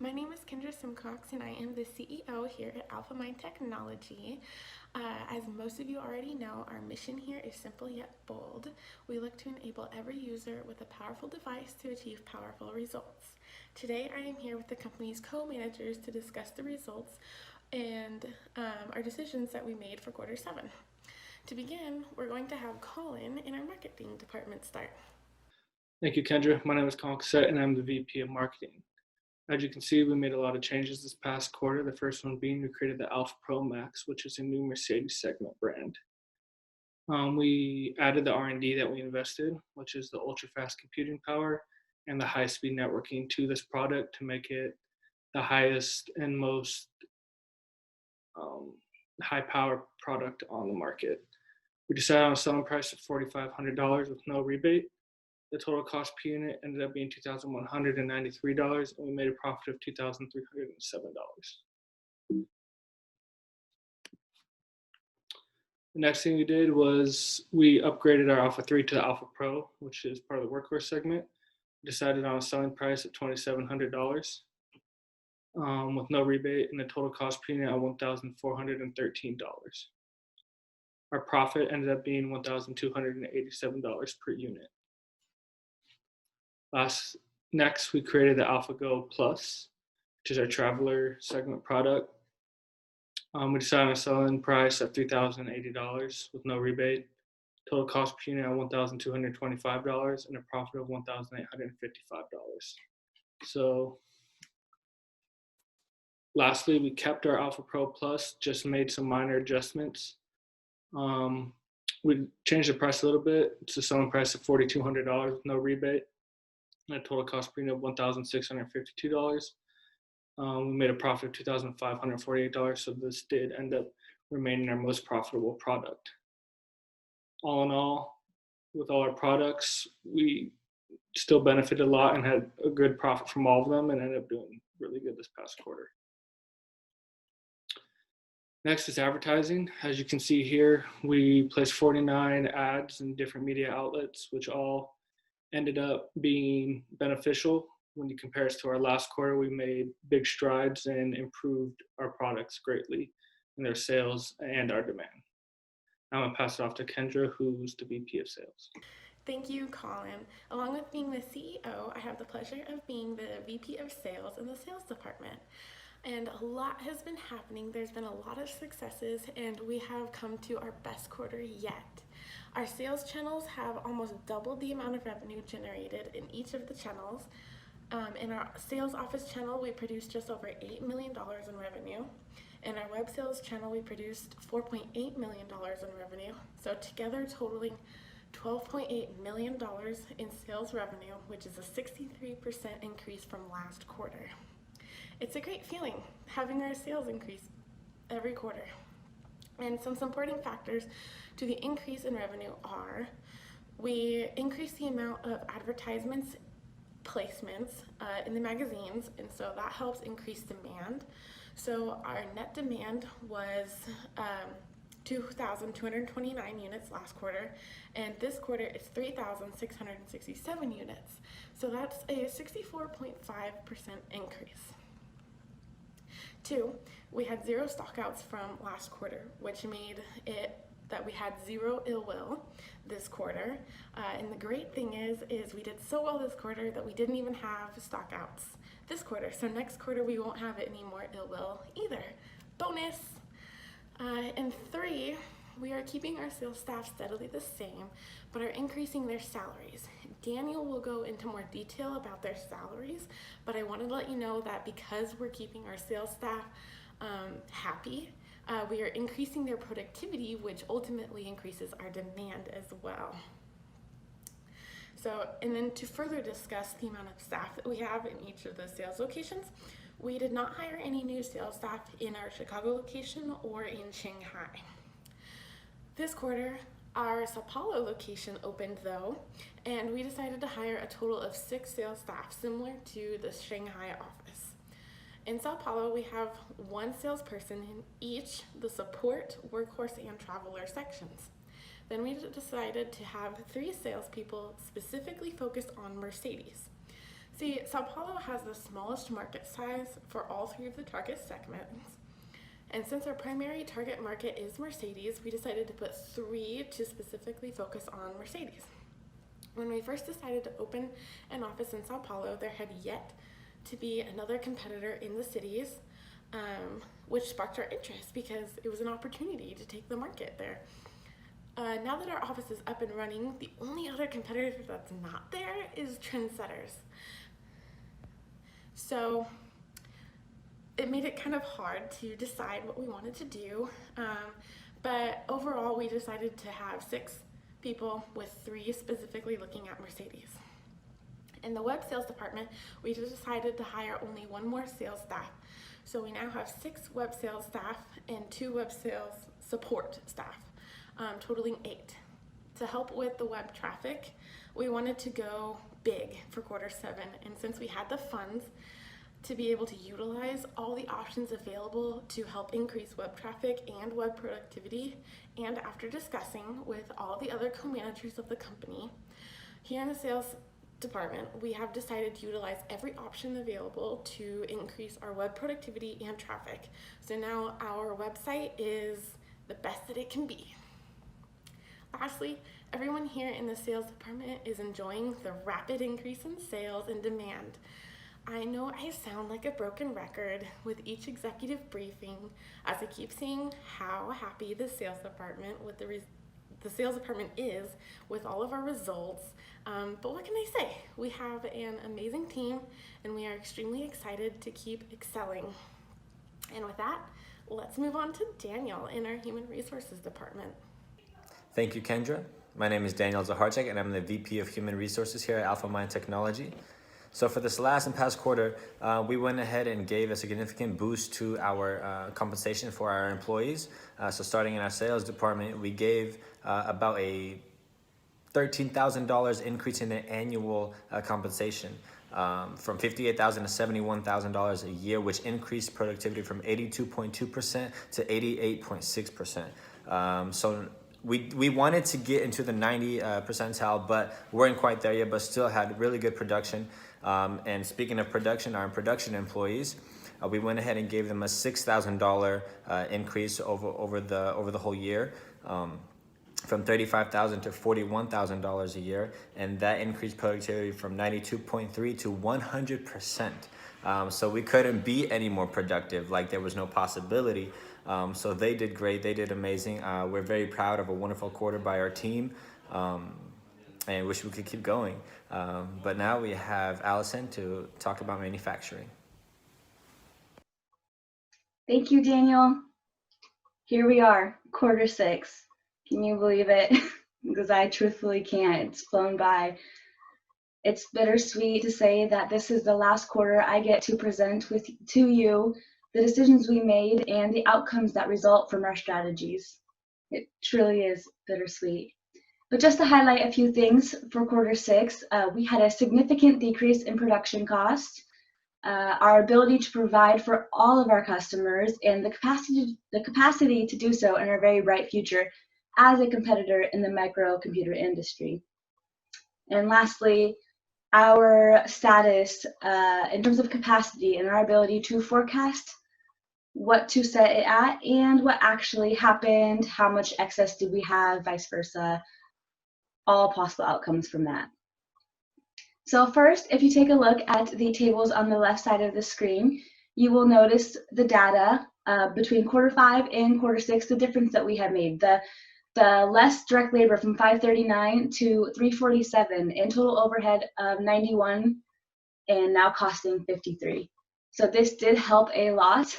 my name is Kendra Simcox and I am the CEO here at AlphaMind Technology. As most of you already know, our mission here is simple yet bold. We look to enable every user with a powerful device to achieve powerful results. Today I am here with the company's co-managers to discuss the results and our decisions that we made for quarter 7. To begin, we're going to have Colin in our marketing department start. Thank you, Kendra. My name is Colin Cassette, and I'm the VP of Marketing. As you can see, we made a lot of changes this past quarter. The first one being we created the Alpha Pro Max, which is a new Mercedes segment brand. We added the R&D that we invested, which is the ultra-fast computing power and the high-speed networking to this product to make it the highest and most high-power product on the market. We decided on a selling price of $4,500 with no rebate. The total cost per unit ended up being $2,193, and we made a profit of $2,307. The next thing we did was we upgraded our Alpha 3 to the Alpha Pro, which is part of the workhorse segment. We decided on a selling price of $2,700 with no rebate, and the total cost per unit at $1,413. Our profit ended up being $1,287 per unit. Next, we created the AlphaGo Plus, which is our traveler segment product. We decided on a selling price of $3,080 with no rebate. Total cost per unit at $1,225 and a profit of $1,855. So, lastly, we kept our Alpha Pro Plus, just made some minor adjustments. We changed the price a little bit. It's a selling price of $4,200 with no rebate. And a total cost per unit of $1,652. We made a profit of $2,548, so this did end up remaining our most profitable product. All in all, with all our products, we still benefited a lot and had a good profit from all of them and ended up doing really good this past quarter. Next is advertising. As you can see here, we placed 49 ads in different media outlets, which all ended up being beneficial. When you compare us to our last quarter, we made big strides and improved our products greatly in their sales and our demand. Now I'm gonna pass it off to Kendra, who's the VP of Sales. Thank you, Colin. Along with being the CEO, I have the pleasure of being the VP of Sales in the sales department. And a lot has been happening. There's been a lot of successes, and we have come to our best quarter yet. Our sales channels have almost doubled the amount of revenue generated in each of the channels. In our sales office channel, we produced just over $8 million in revenue. In our web sales channel, we produced $4.8 million in revenue. So together totaling $12.8 million in sales revenue, which is a 63% increase from last quarter. It's a great feeling having our sales increase every quarter. And some supporting factors to the increase in revenue are we increased the amount of advertisements placements in the magazines, and so that helps increase demand. So our net demand was 2,229 units last quarter, and this quarter it's 3,667 units. So that's a 64.5% increase. 2, we had 0 stockouts from last quarter, which made it that we had 0 ill will this quarter. And the great thing is we did so well this quarter that we didn't even have stockouts this quarter. So next quarter we won't have any more ill will either. Bonus! And 3, we are keeping our sales staff steadily the same, but are increasing their salaries. Daniel will go into more detail about their salaries, but I wanted to let you know that because we're keeping our sales staff happy, we are increasing their productivity, which ultimately increases our demand as well. So, and then to further discuss the amount of staff that we have in each of the sales locations, we did not hire any new sales staff in our Chicago location or in Shanghai. This quarter, our Sao Paulo location opened though, and we decided to hire a total of 6 sales staff, similar to the Shanghai office. In Sao Paulo, we have 1 salesperson in each the support, workhorse, and traveler sections. Then we decided to have 3 salespeople specifically focused on Mercedes. See, Sao Paulo has the smallest market size for all three of the target segments. And since our primary target market is Mercedes, we decided to put three to specifically focus on Mercedes. When we first decided to open an office in Sao Paulo, there had yet to be another competitor in the cities, which sparked our interest because it was an opportunity to take the market there. Now that our office is up and running, the only other competitor that's not there is Trendsetters. So it made it kind of hard to decide what we wanted to do, but overall we decided to have 6 people, with 3 specifically looking at Mercedes. In the web sales department, we decided to hire only 1 more sales staff. So we now have 6 web sales staff and 2 web sales support staff, totaling 8. To help with the web traffic, we wanted to go big for quarter 7, and since we had the funds to be able to utilize all the options available to help increase web traffic and web productivity, and after discussing with all the other co-managers of the company, here in the sales department, we have decided to utilize every option available to increase our web productivity and traffic. So now our website is the best that it can be. Lastly, everyone here in the sales department is enjoying the rapid increase in sales and demand. I know I sound like a broken record with each executive briefing as I keep saying how happy the sales department is with all of our results. But what can I say? We have an amazing team and we are extremely excited to keep excelling. And with that, let's move on to Daniel in our Human Resources department. Thank you, Kendra. My name is Daniel Zaharczyk, and I'm the VP of Human Resources here at Alpha Mind Technology. So for this last and past quarter, we went ahead and gave a significant boost to our compensation for our employees. So starting in our sales department, we gave about a $13,000 increase in their annual compensation, from $58,000 to $71,000 a year, which increased productivity from 82.2% to 88.6%. So we wanted to get into the 90 percentile, but weren't quite there yet, but still had really good production. And speaking of production, our production employees, we went ahead and gave them a $6,000 increase over the whole year, from $35,000 to $41,000 a year, and that increased productivity from 92.3 to 100%. So we couldn't be any more productive, like there was no possibility. So they did great, they did amazing. We're very proud of a wonderful quarter by our team, and wish we could keep going. But now we have Allison to talk about manufacturing. Thank you, Daniel. Here we are, quarter 6. Can you believe it? Because I truthfully can't. It's flown by. It's bittersweet to say that this is the last quarter I get to present to you the decisions we made and the outcomes that result from our strategies. It truly is bittersweet. But just to highlight a few things for quarter 6, we had a significant decrease in production cost, our ability to provide for all of our customers, and the capacity to do so in our very bright future as a competitor in the microcomputer industry. And lastly, our status in terms of capacity and our ability to forecast what to set it at and what actually happened, how much excess did we have, vice versa, all possible outcomes from that. So first, if you take a look at the tables on the left side of the screen, you will notice the data between quarter 5 and quarter 6, the difference that we have made. The less direct labor from 539 to 347, and total overhead of 91 and now costing 53. So this did help a lot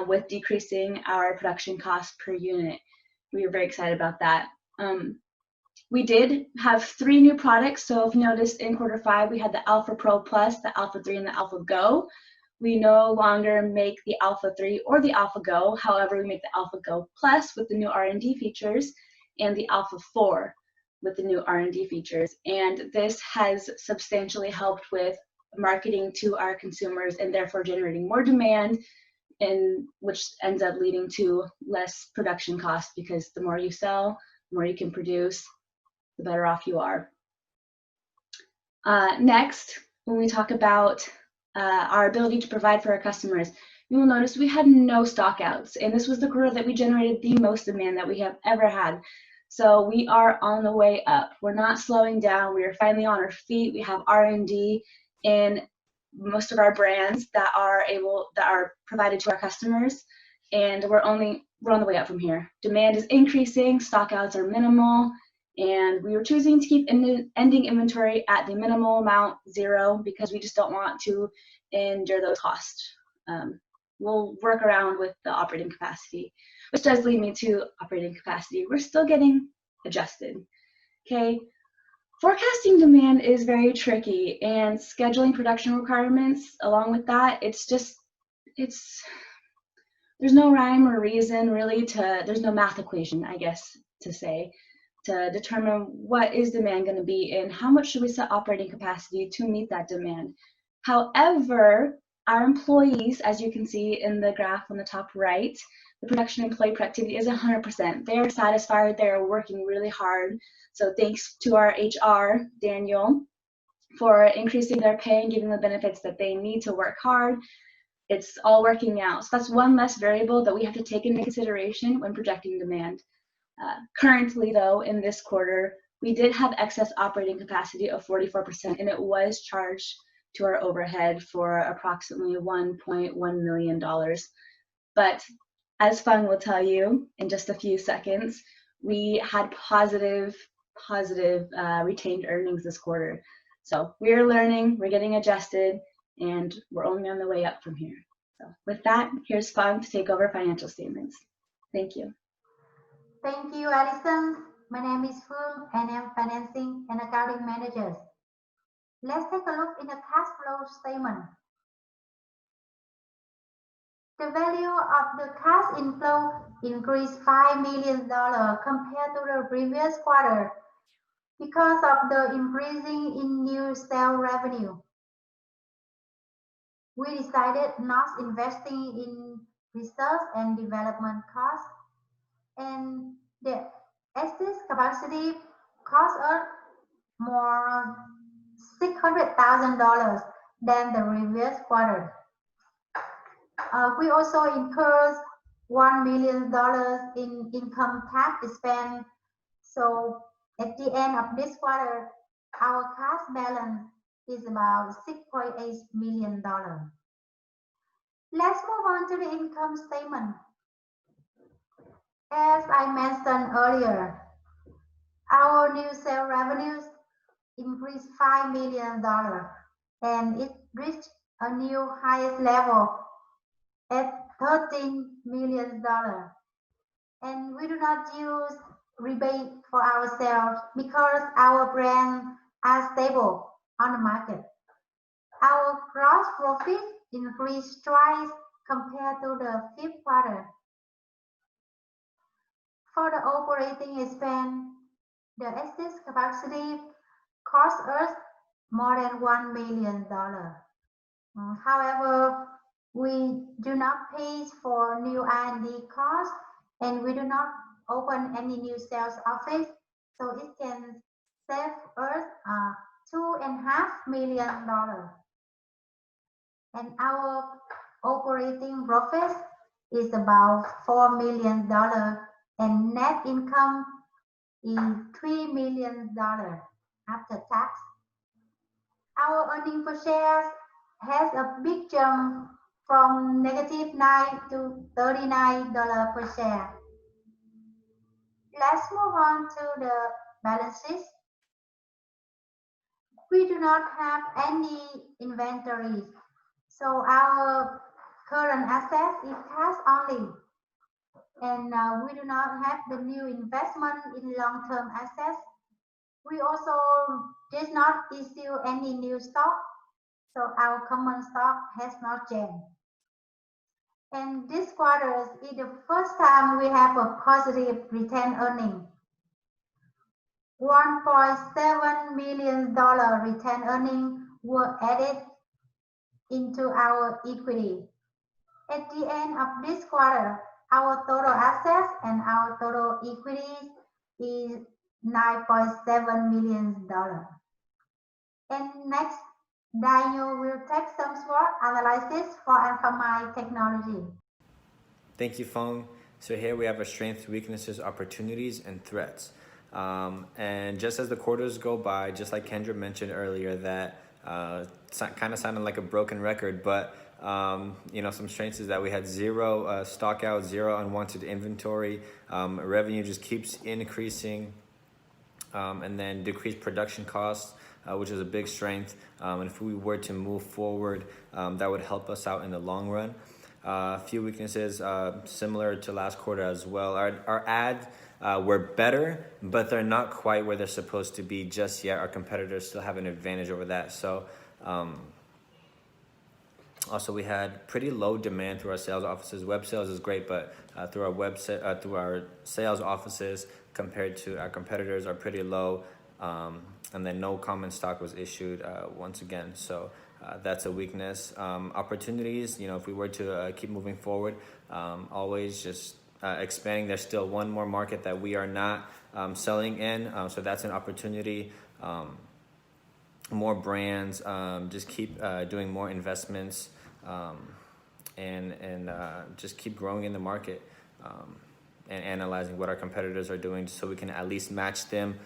with decreasing our production cost per unit. We were very excited about that. We did have 3 new products. So if you noticed in quarter 5, we had the Alpha Pro Plus, the Alpha 3, and the Alpha Go. We no longer make the Alpha 3 or the Alpha Go. However, we make the Alpha Go Plus with the new R&D features and the Alpha 4 with the new R&D features. And this has substantially helped with marketing to our consumers and therefore generating more demand, and which ends up leading to less production costs, because the more you sell, the more you can produce, the better off you are. Next, when we talk about our ability to provide for our customers, you will notice we had no stockouts, and this was the quarter that we generated the most demand that we have ever had. So we are on the way up. We're not slowing down. We are finally on our feet. We have R&D in most of our brands that are provided to our customers, and we're on the way up from here. Demand is increasing, stockouts are minimal, and we were choosing to keep ending inventory at the minimal amount, 0, because we just don't want to endure those costs. We'll work around with the operating capacity, which does lead me to operating capacity. We're still getting adjusted, okay? Forecasting demand is very tricky, and scheduling production requirements along with that, there's no rhyme or reason really there's no math equation, I guess, to say, to determine what is demand going to be and how much should we set operating capacity to meet that demand. However, our employees, as you can see in the graph on the top right, the production employee productivity is 100%. They are satisfied. They are working really hard. So thanks to our HR, Daniel, for increasing their pay and giving the benefits that they need to work hard. It's all working out. So that's one less variable that we have to take into consideration when projecting demand. Currently, though, in this quarter, we did have excess operating capacity of 44%, and it was charged to our overhead for approximately $1.1 million. But as Fung will tell you in just a few seconds, we had positive retained earnings this quarter. So we're learning, we're getting adjusted, and we're only on the way up from here. So with that, here's Fung to take over financial statements. Thank you. Thank you, Alison. My name is Phương, and I'm Financing and Accounting Manager. Let's take a look in the cash flow statement. The value of the cash inflow increased $5 million compared to the previous quarter because of the increasing in new sale revenue. We decided not investing in research and development costs, and the excess capacity cost us more $600,000 than the previous quarter. We also incurred $1 million in income tax expense. So at the end of this quarter, our cash balance is about $6.8 million. Let's move on to the income statement. As I mentioned earlier, our new sale revenues increased $5 million, and it reached a new highest level at $13 million. And we do not use rebate for our sales because our brands are stable on the market. Our gross profit increased twice compared to the fifth quarter. For the operating expense, the excess capacity cost us more than $1 million. However, we do not pay for new R&D costs, and we do not open any new sales office, so it can save us $2.5 million. And our operating profit is about $4 million, and net income is $3 million after tax. Our earnings per share has a big jump from -$9 to $39 per share. Let's move on to the balance sheet. We do not have any inventories, so our current asset is cash only. And we do not have the new investment in long-term assets. We also did not issue any new stock, so our common stock has not changed. And this quarter is the first time we have a positive retained earnings. $1.7 million retained earnings were added into our equity. At the end of this quarter, our total assets and our total equity is $9.7 million. And next, Daniel will take some SWOT analysis for Ancamai technology. Thank you, Fong. So here we have our strengths, weaknesses, opportunities, and threats. And just as the quarters go by, just like Kendra mentioned earlier, that kind of sounded like a broken record, but some strengths is that we had zero stock out, zero unwanted inventory. Revenue just keeps increasing, and then decreased production costs, which is a big strength. And if we were to move forward, that would help us out in the long run. A few weaknesses, similar to last quarter as well. Our ads were better, but they're not quite where they're supposed to be just yet. Our competitors still have an advantage over that. So also we had pretty low demand through our sales offices. Web sales is great, but through our website, through our sales offices compared to our competitors are pretty low. And then no common stock was issued once again. So that's a weakness. Opportunities, if we were to keep moving forward, always just expanding. There's still one more market that we are not selling in. So that's an opportunity. More brands, just keep doing more investments, and just keep growing in the market, and analyzing what our competitors are doing so we can at least match them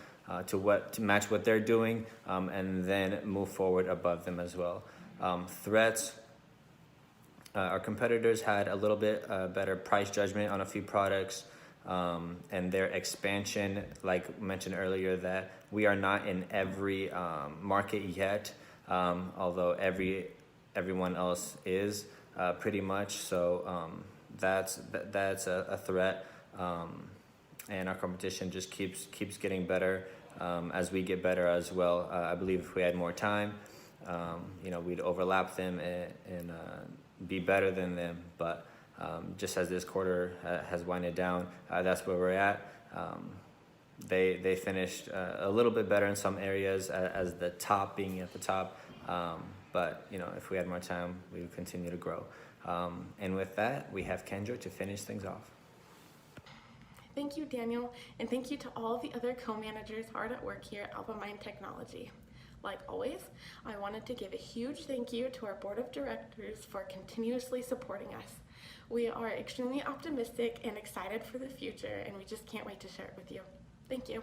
to match what they're doing, and then move forward above them as well. Threats, our competitors had a little bit better price judgment on a few products, and their expansion, like mentioned earlier, that we are not in every market yet, although everyone else is pretty much. So that's a threat, and our competition just keeps getting better as we get better as well. I believe if we had more time, we'd overlap them and be better than them. But just as this quarter has winded down, that's where we're at. They finished a little bit better in some areas as the top being at the top. But if we had more time, we would continue to grow. And with that, we have Kendra to finish things off. Thank you, Daniel, and thank you to all the other co-managers hard at work here at Alpamind Technology. Like always, I wanted to give a huge thank you to our board of directors for continuously supporting us. We are extremely optimistic and excited for the future, and we just can't wait to share it with you. Thank you.